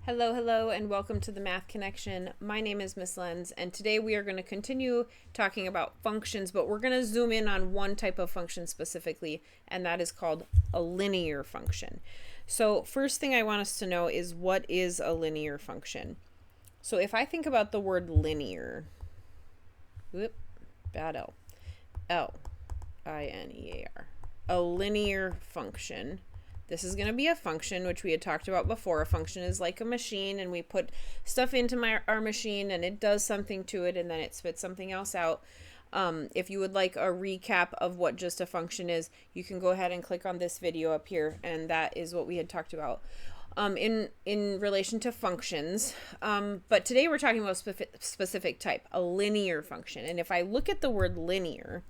Hello, and welcome to the Math Connection. My name is Miss Lenz, and today we are going to continue talking about functions, but we're going to zoom in on one type of function specifically, and that is called a linear function. So first thing I want us to know is, what is a linear function? So if I think about the word linear, L-I-N-E-A-R, a linear function. This is going to be a function, which we had talked about before. A function is like a machine, and we put stuff into our machine, and it does something to it, and then it spits something else out. If you would like a recap of what just a function is, you can go ahead and click on this video up here, and that is what we had talked about in relation to functions. But today we're talking about specific type, a linear function. And if I look at the word linear,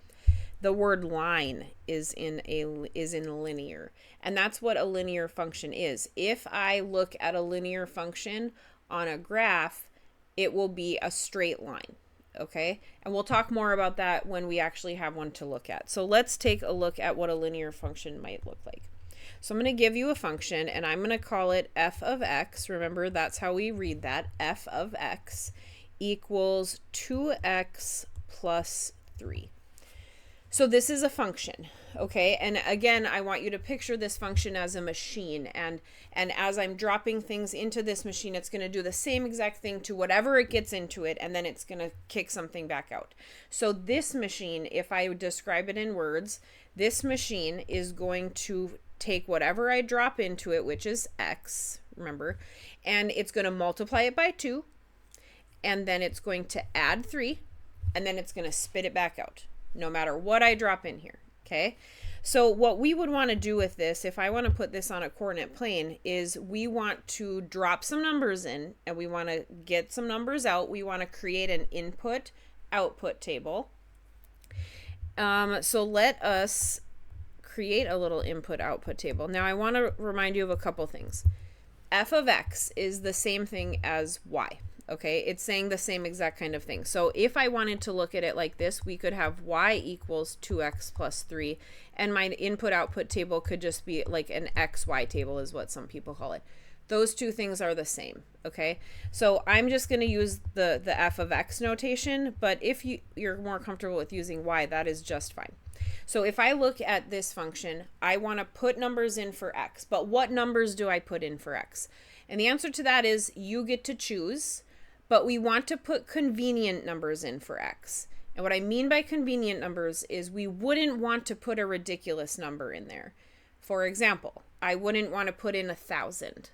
the word line is in linear, and that's what a linear function is. If I look at a linear function on a graph, it will be a straight line, okay? And we'll talk more about that when we actually have one to look at. So let's take a look at what a linear function might look like. So I'm going to give you a function, and I'm going to call it f of x. Remember, that's how we read that. F of x equals 2x plus 3. So this is a function, okay? And again, I want you to picture this function as a machine, and as I'm dropping things into this machine, it's going to do the same exact thing to whatever it gets into it, and then it's going to kick something back out. So this machine, if I describe it in words, this machine is going to take whatever I drop into it, which is x, remember, and it's going to multiply it by 2, and then it's going to add 3, and then it's going to spit it back out, no matter what I drop in here, okay? So what we would want to do with this, if I want to put this on a coordinate plane, is we want to drop some numbers in, and we want to get some numbers out. We want to create an input-output table. So let us create a little input-output table. Now I want to remind you of a couple things. F of x is the same thing as y. Okay, it's saying the same exact kind of thing. So if I wanted to look at it like this, we could have y equals 2x plus 3, and my input-output table could just be like an xy table is what some people call it. Those two things are the same, okay? So I'm just going to use the f of x notation, but if you're more comfortable with using y, that is just fine. So if I look at this function, I want to put numbers in for x, but what numbers do I put in for x? And the answer to that is you get to choose. But we want to put convenient numbers in for x. And what I mean by convenient numbers is we wouldn't want to put a ridiculous number in there. For example, I wouldn't want to put in 1,000.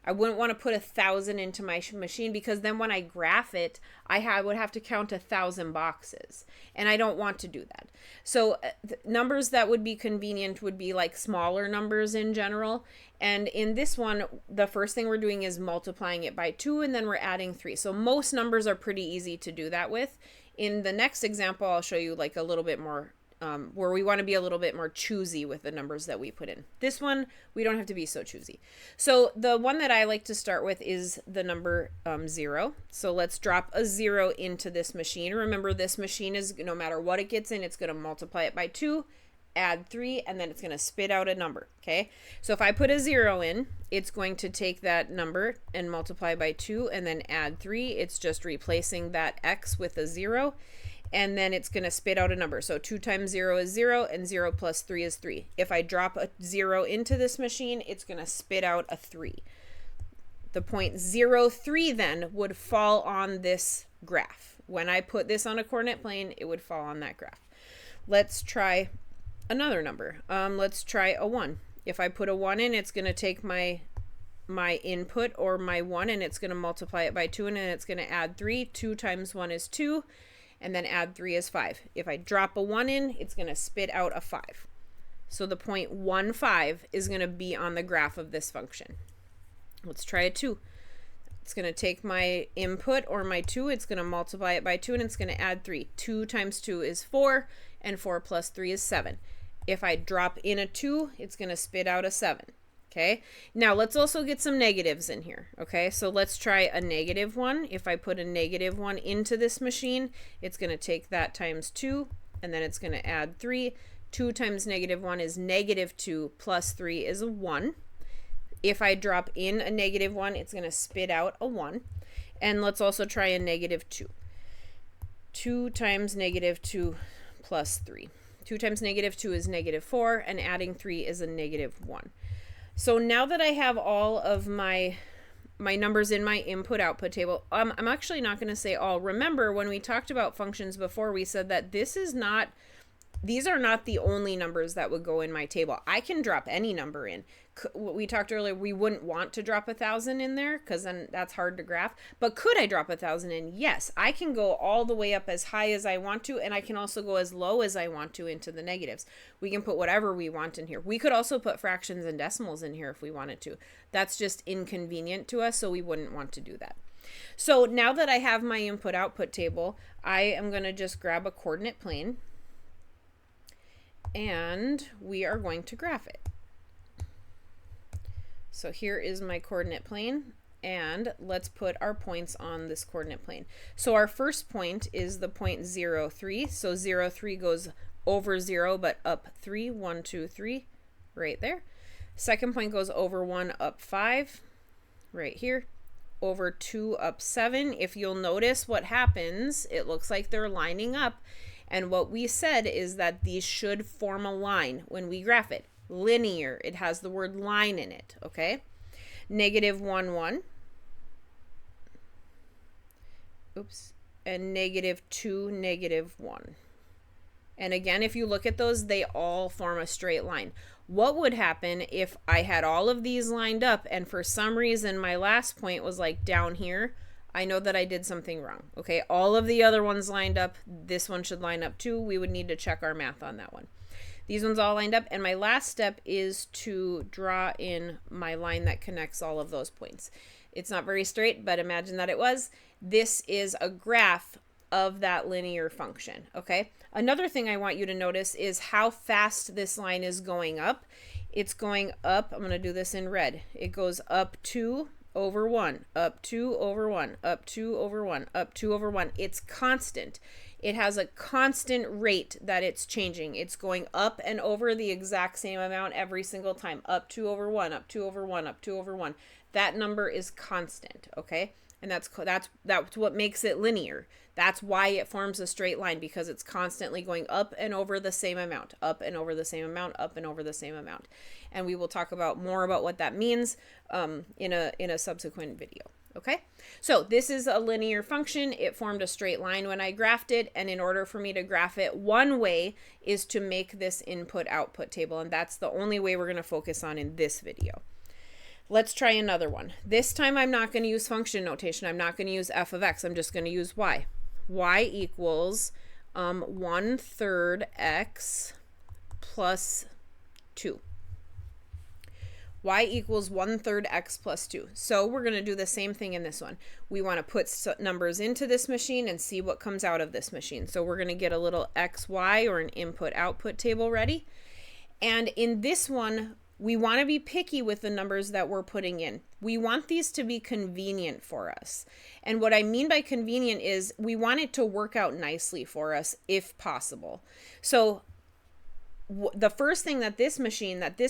I wouldn't want to put 1,000 into my machine, because then when I graph it, I would have to count 1,000 boxes, and I don't want to do that. So numbers that would be convenient would be like smaller numbers in general. And in this one, the first thing we're doing is multiplying it by 2, and then we're adding 3. So most numbers are pretty easy to do that with. In the next example, I'll show you like a little bit more where we want to be a little bit more choosy with the numbers that we put in. This one, we don't have to be so choosy. So the one that I like to start with is the number 0. So let's drop a 0 into this machine. Remember, this machine is, no matter what it gets in, it's going to multiply it by 2, add 3, and then it's going to spit out a number, okay? So if I put a 0 in, it's going to take that number and multiply by 2 and then add 3. It's just replacing that x with a 0. And then it's going to spit out a number. So 2 times 0 is 0, and 0 plus 3 is 3. If I drop a 0 into this machine, it's going to spit out a 3. The point 0, 3 then would fall on this graph. When I put this on a coordinate plane, it would fall on that graph. Let's try another number. Let's try a 1. If I put a 1 in, it's going to take my input, or my 1, and it's going to multiply it by 2, and then it's going to add 3. 2 times 1 is 2. And then add 3 is 5. If I drop a 1 in, it's going to spit out a 5. So the point 1, 5 is going to be on the graph of this function. Let's try a 2. It's going to take my input, or my 2, it's going to multiply it by 2, and it's going to add 3. 2 times 2 is 4, and 4 plus 3 is 7. If I drop in a 2, it's going to spit out a 7. Okay, now let's also get some negatives in here. Okay, so let's try a negative 1. If I put a negative 1 into this machine, it's going to take that times 2, and then it's going to add 3. 2 times negative 1 is negative 2, plus 3 is a 1. If I drop in a -1, it's going to spit out a 1. And let's also try a -2. 2 times -2 plus 3. 2 times -2 is -4, and adding 3 is a -1. So now that I have all of my numbers in my input-output table, I'm actually not going to say all. Remember, when we talked about functions before, we said that these are not the only numbers that would go in my table. I can drop any number in. We talked earlier, we wouldn't want to drop 1,000 in there because then that's hard to graph. But could I drop 1,000 in? Yes, I can go all the way up as high as I want to, and I can also go as low as I want to into the negatives. We can put whatever we want in here. We could also put fractions and decimals in here if we wanted to. That's just inconvenient to us, so we wouldn't want to do that. So now that I have my input-output table, I am going to just grab a coordinate plane, and we are going to graph it. So here is my coordinate plane, and let's put our points on this coordinate plane. So our first point is the point 0, 3. So 0, 3 goes over 0, but up 3, 1, 2, 3, right there. Second point goes over 1, up 5, right here. Over 2, up 7. If you'll notice what happens, it looks like they're lining up. And what we said is that these should form a line when we graph it. Linear. It has the word line in it, okay? -1, 1. Oops. And -2, -1. And again, if you look at those, they all form a straight line. What would happen if I had all of these lined up and for some reason my last point was like down here? I know that I did something wrong, okay? All of the other ones lined up. This one should line up too. We would need to check our math on that one. These ones all lined up, and my last step is to draw in my line that connects all of those points. It's not very straight, but imagine that it was. This is a graph of that linear function, okay? Another thing I want you to notice is how fast this line is going up. It's going up. I'm going to do this in red. It goes up 2 over 1, up 2 over 1, up 2 over 1, up 2 over 1. It's constant. It has a constant rate that it's changing. It's going up and over the exact same amount every single time. Up 2 over 1, up 2 over 1, up 2 over 1. That number is constant, okay? And that's what makes it linear. That's why it forms a straight line, because it's constantly going up and over the same amount, up and over the same amount, up and over the same amount. And we will talk about more about what that means in a subsequent video. Okay, so this is a linear function. It formed a straight line when I graphed it, and in order for me to graph it, one way is to make this input-output table, and that's the only way we're going to focus on in this video. Let's try another one. This time I'm not going to use function notation. I'm not going to use f of x. I'm just going to use y. Y equals 1/3 x plus 2. Y equals 1/3 x plus 2. So we're going to do the same thing in this one. We want to put numbers into this machine and see what comes out of this machine. So we're going to get a little XY or an input-output table ready. And in this one, we want to be picky with the numbers that we're putting in. We want these to be convenient for us. And what I mean by convenient is we want it to work out nicely for us if possible. So the first thing that this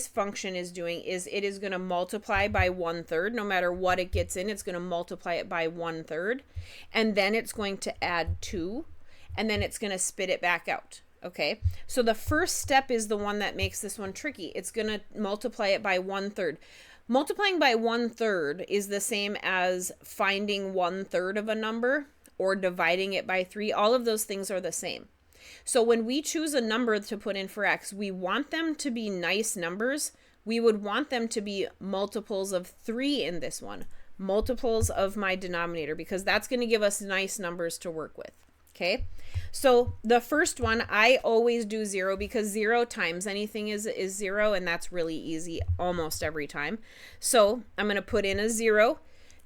function is doing is it is going to multiply by 1/3. No matter what it gets in, it's going to multiply it by 1/3. And then it's going to add 2. And then it's going to spit it back out. Okay, so the first step is the one that makes this one tricky. It's going to multiply it by 1/3. Multiplying by 1/3 is the same as finding 1/3 of a number or dividing it by 3. All of those things are the same. So when we choose a number to put in for x, we want them to be nice numbers. We would want them to be multiples of 3 in this one, multiples of my denominator, because that's going to give us nice numbers to work with. Okay, so the first one, I always do 0 because 0 times anything is 0, and that's really easy almost every time. So I'm going to put in a 0.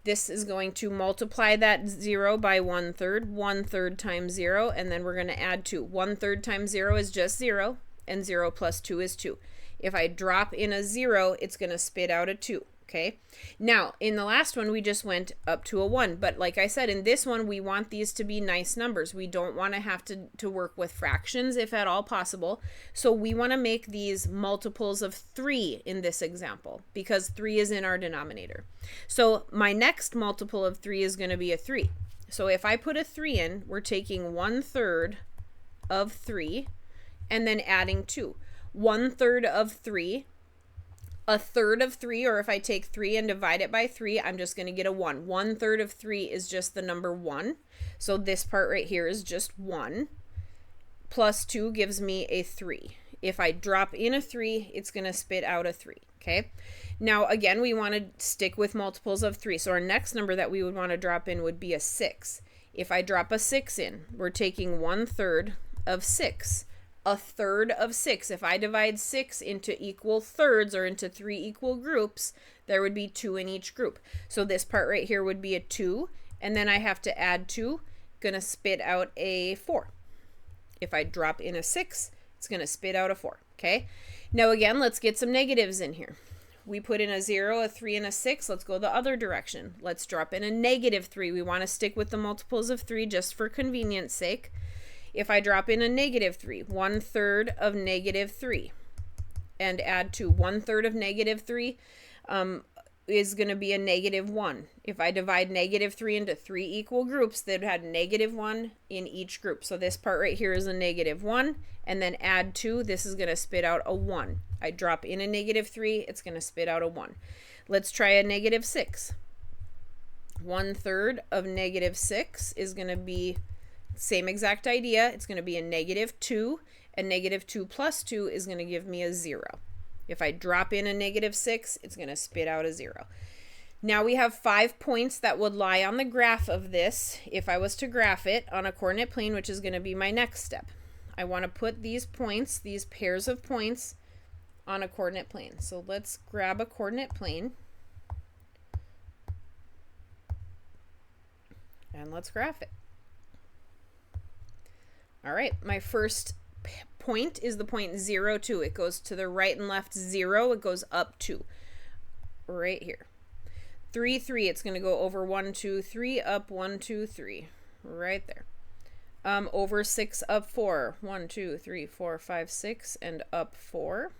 This is going to multiply that 0 by 1/3, 1/3 times 0, and then we're going to add 2. 1/3 times 0 is just 0, and 0 plus 2 is 2. If I drop in a 0, it's going to spit out a 2. Okay, now in the last one we just went up to a 1, but like I said, in this one we want these to be nice numbers. We don't want to have to work with fractions if at all possible, so we want to make these multiples of 3 in this example because 3 is in our denominator. So my next multiple of 3 is going to be a 3. So if I put a 3 in, we're taking 1/3 of 3 and then adding 2. 1/3 of 3, a third of 3, or if I take 3 and divide it by 3, I'm just going to get a 1. 1/3 of 3 is just the number 1. So this part right here is just 1. Plus 2 gives me a 3. If I drop in a 3, it's going to spit out a 3. Okay. Now, again, we want to stick with multiples of 3. So our next number that we would want to drop in would be a 6. If I drop a 6 in, we're taking 1/3 of 6. A third of 6. If I divide 6 into equal thirds or into 3 equal groups, there would be 2 in each group. So this part right here would be a 2, and then I have to add 2, gonna spit out a 4. If I drop in a 6, it's gonna spit out a 4, okay? Now again, let's get some negatives in here. We put in a 0, a 3, and a 6. Let's go the other direction. Let's drop in a -3. We want to stick with the multiples of 3 just for convenience sake. If I drop in a -3, 1/3 of -3, and add to 1/3 of -3 is going to be a -1. If I divide -3 into 3 equal groups, they'd have -1 in each group. So this part right here is a -1, and then add 2, this is going to spit out a 1. I drop in a -3, it's going to spit out a 1. Let's try a -6. 1/3 of -6 is going to be same exact idea. It's going to be a -2, and -2 plus 2 is going to give me a 0. If I drop in a -6, it's going to spit out a 0. Now we have 5 points that would lie on the graph of this if I was to graph it on a coordinate plane, which is going to be my next step. I want to put these points, these pairs of points, on a coordinate plane. So let's grab a coordinate plane and let's graph it. All right, my first point is the point 0, 2. It goes to the right and left 0. It goes up 2 right here. 3, 3. It's going to go over 1, 2, 3, up 1, 2, 3 right there. Over 6, up 4. 1, 2, 3, 4, 5, 6, and up 4.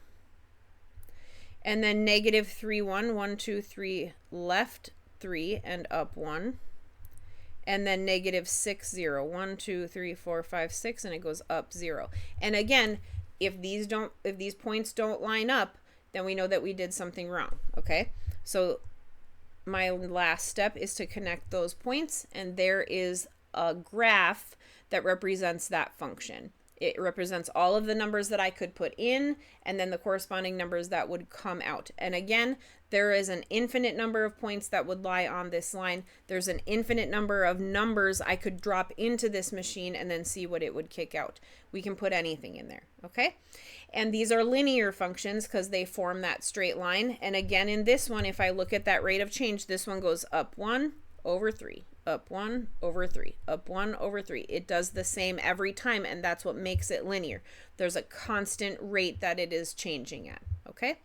And then -3, 1, 1, 2, 3, left 3, and up 1. And then -6, 0, 1, 2, 3, 4, 5, 6, and it goes up 0. And again, if these points don't line up, then we know that we did something wrong, okay? So my last step is to connect those points, and there is a graph that represents that function. It represents all of the numbers that I could put in and then the corresponding numbers that would come out. And again, there is an infinite number of points that would lie on this line. There's an infinite number of numbers I could drop into this machine and then see what it would kick out. We can put anything in there, okay? And these are linear functions because they form that straight line. And again, in this one, if I look at that rate of change, this one goes up 1 over 3. Up 1 over 3, up 1 over 3. It does the same every time, and that's what makes it linear. There's a constant rate that it is changing at, okay?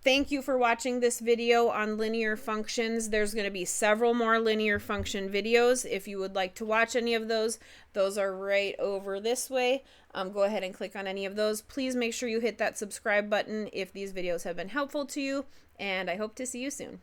Thank you for watching this video on linear functions. There's going to be several more linear function videos. If you would like to watch any of those are right over this way. Go ahead and click on any of those. Please make sure you hit that subscribe button if these videos have been helpful to you, and I hope to see you soon.